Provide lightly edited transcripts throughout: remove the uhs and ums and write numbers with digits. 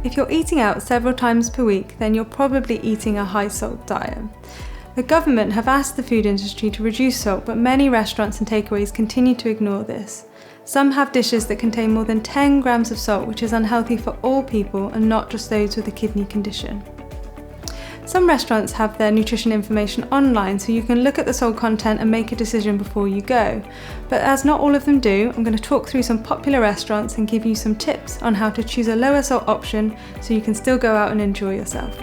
If you're eating out several times per week, then you're probably eating a high salt diet. The government have asked the food industry to reduce salt, but many restaurants and takeaways continue to ignore this. Some have dishes that contain more than 10 grams of salt, which is unhealthy for all people and not just those with a kidney condition. Some restaurants have their nutrition information online, so you can look at the salt content and make a decision before you go. But as not all of them do, I'm going to talk through some popular restaurants and give you some tips on how to choose a lower salt option so you can still go out and enjoy yourself.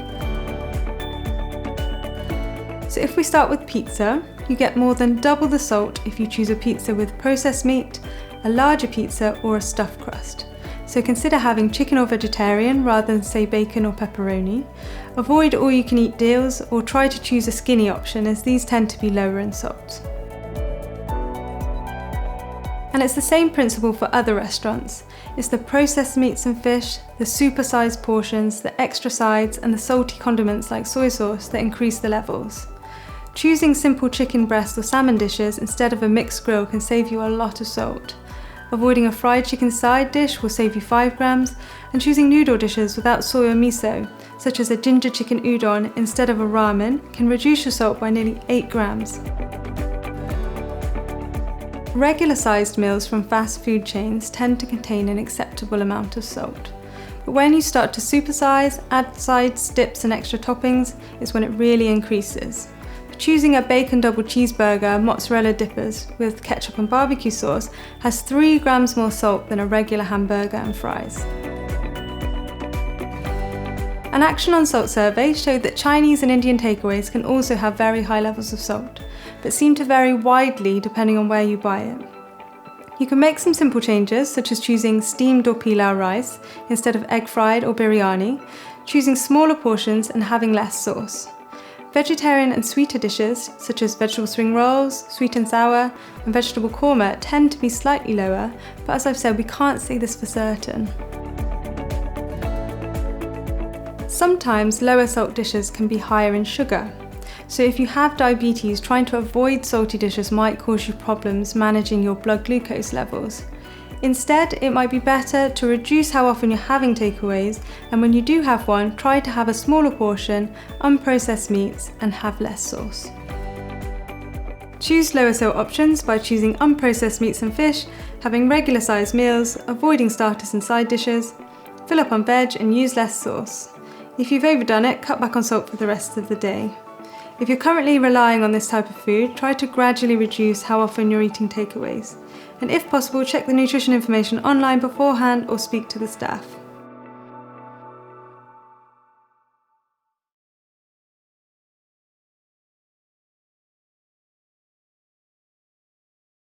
So if we start with pizza, you get more than double the salt if you choose a pizza with processed meat, a larger pizza, or a stuffed crust. So consider having chicken or vegetarian rather than say bacon or pepperoni. Avoid all-you-can-eat deals or try to choose a skinny option, as these tend to be lower in salt. And it's the same principle for other restaurants. It's the processed meats and fish, the supersized portions, the extra sides, and the salty condiments like soy sauce that increase the levels. Choosing simple chicken breast or salmon dishes instead of a mixed grill can save you a lot of salt. Avoiding a fried chicken side dish will save you 5 grams, and choosing noodle dishes without soy or miso, such as a ginger chicken udon instead of a ramen, can reduce your salt by nearly 8 grams. Regular-sized meals from fast food chains tend to contain an acceptable amount of salt. But when you start to supersize, add sides, dips and extra toppings, is when it really increases. Choosing a bacon double cheeseburger, mozzarella dippers with ketchup and barbecue sauce has 3 grams more salt than a regular hamburger and fries. An Action on Salt survey showed that Chinese and Indian takeaways can also have very high levels of salt, but seem to vary widely depending on where you buy it. You can make some simple changes, such as choosing steamed or pilau rice instead of egg fried or biryani, choosing smaller portions and having less sauce. Vegetarian and sweeter dishes, such as vegetable spring rolls, sweet and sour, and vegetable korma, tend to be slightly lower, but as I've said, we can't say this for certain. Sometimes lower salt dishes can be higher in sugar. So if you have diabetes, trying to avoid salty dishes might cause you problems managing your blood glucose levels. Instead, it might be better to reduce how often you're having takeaways, and when you do have one, try to have a smaller portion, unprocessed meats, and have less sauce. Choose lower salt options by choosing unprocessed meats and fish, having regular sized meals, avoiding starters and side dishes, fill up on veg and use less sauce. If you've overdone it, cut back on salt for the rest of the day. If you're currently relying on this type of food, try to gradually reduce how often you're eating takeaways. And if possible, check the nutrition information online beforehand or speak to the staff.